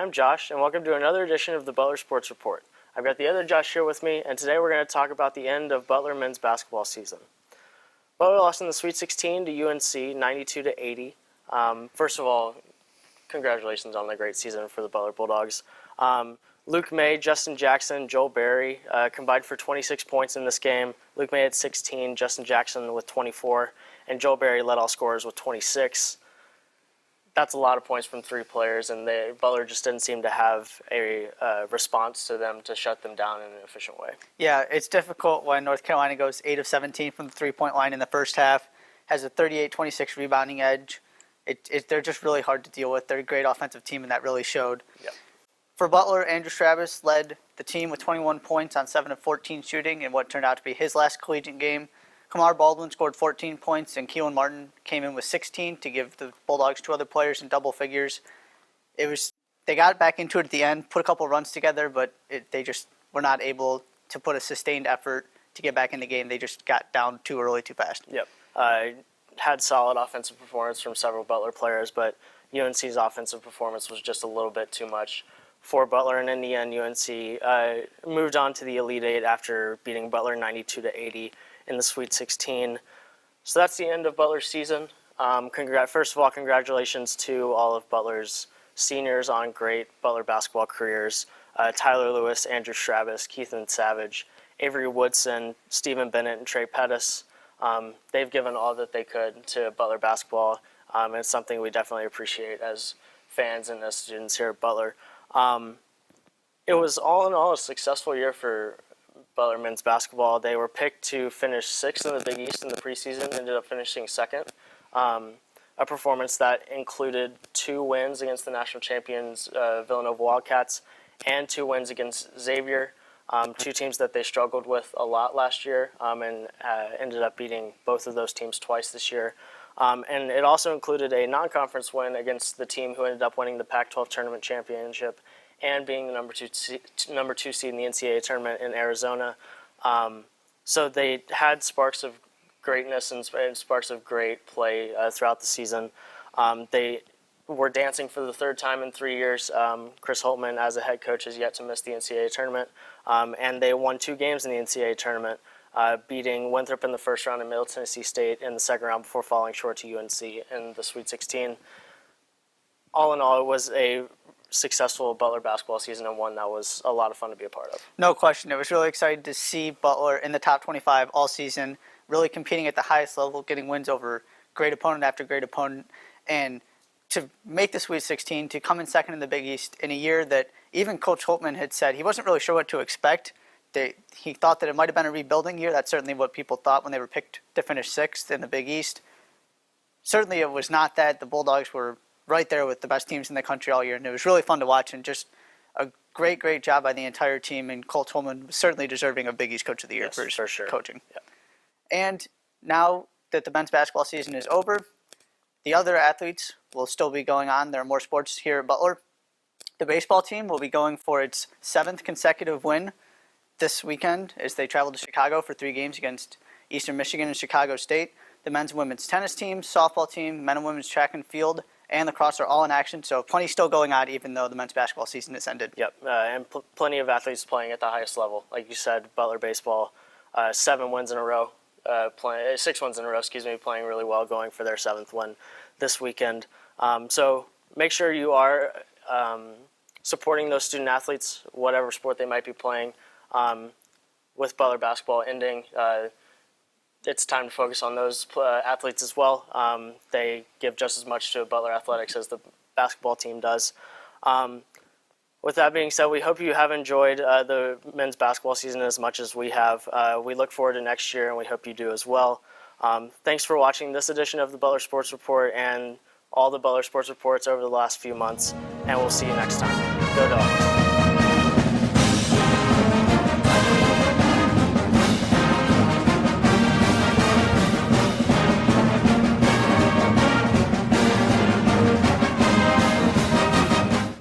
I'm Josh, and welcome to another edition of the Butler Sports Report. I've got the other Josh here with me, and today we're going to talk about the end of Butler men's basketball season. Butler lost in the Sweet 16 to UNC, 92-80. First of all, congratulations on the great season for the Butler Bulldogs. Luke May, Justin Jackson, Joel Berry combined for 26 points in this game. Luke May had 16, Justin Jackson with 24, and Joel Berry led all scorers with 26. That's a lot of points from three players, and Butler just didn't seem to have a response to them to shut them down in an efficient way. Yeah, it's difficult when North Carolina goes 8 of 17 from the three-point line in the first half, has a 38-26 rebounding edge. They're just really hard to deal with. They're a great offensive team, and that really showed. Yep. For Butler, Andrew Travis led the team with 21 points on 7 of 14 shooting in what turned out to be his last collegiate game. Kamar Baldwin scored 14 points, and Keelan Martin came in with 16 to give the Bulldogs 2 other players in double figures. They got back into it at the end, put a couple runs together, but they just were not able to put a sustained effort to get back in the game. They just got down too early, too fast. Yep. Had solid offensive performance from several Butler players, but UNC's offensive performance was just a little bit too much for Butler, and in the end, UNC moved on to the Elite Eight after beating Butler 92-80 in the Sweet 16. So that's the end of Butler's season. First of all, congratulations to all of Butler's seniors on great Butler basketball careers. Tyler Lewis, Andrew Travis, Keithan Savage, Avery Woodson, Stephen Bennett, and Trey Pettis. They've given all that they could to Butler basketball, and it's something we definitely appreciate as fans and as students here at Butler. It was all in all a successful year for Butler men's basketball. They were picked to finish 6th in the Big East in the preseason, ended up finishing 2nd. A performance that included 2 wins against the national champions Villanova Wildcats and 2 wins against Xavier, 2 teams that they struggled with a lot last year, and ended up beating both of those teams twice this year. And it also included a non-conference win against the team who ended up winning the Pac-12 Tournament championship and being the number 2 seed in the NCAA Tournament in Arizona. So they had sparks of greatness and sparks of great play throughout the season. They were dancing for the 3rd time in 3 years. Chris Holtman, as a head coach, has yet to miss the NCAA Tournament. And they won 2 games in the NCAA Tournament, beating Winthrop in the first round and Middle Tennessee State in the second round before falling short to UNC in the Sweet 16. All in all, it was a successful Butler basketball season, and one that was a lot of fun to be a part of. No question. It was really exciting to see Butler in the top 25 all season, really competing at the highest level, getting wins over great opponent after great opponent, and to make the Sweet 16, to come in second in the Big East in a year that even Coach Holtman had said he wasn't really sure what to expect. He thought that it might have been a rebuilding year. That's certainly what people thought when they were picked to finish 6th in the Big East. Certainly it was not that. The Bulldogs were right there with the best teams in the country all year, and it was really fun to watch, and just a great job by the entire team, and Coach Holtman was certainly deserving of Big East Coach of the Year for his coaching. Yep. And now that the men's basketball season is over, the other athletes will still be going on. There are more sports here at Butler. The baseball team will be going for its 7th consecutive win this weekend as they travel to Chicago for 3 games against Eastern Michigan and Chicago State. The men's and women's tennis team, softball team, men and women's track and field, and lacrosse are all in action, so plenty still going on even though the men's basketball season has ended. Yep, and plenty of athletes playing at the highest level. Like you said, Butler baseball, 6 wins in a row, playing really well, going for their 7th win this weekend. So make sure you are supporting those student athletes, whatever sport they might be playing. With Butler basketball ending, it's time to focus on those athletes as well. They give just as much to Butler athletics as the basketball team does. With that being said, we hope you have enjoyed the men's basketball season as much as we have. We look forward to next year, and we hope you do as well. Thanks for watching this edition of the Butler Sports Report and all the Butler Sports Reports over the last few months, and we'll see you next time. Go Dogs!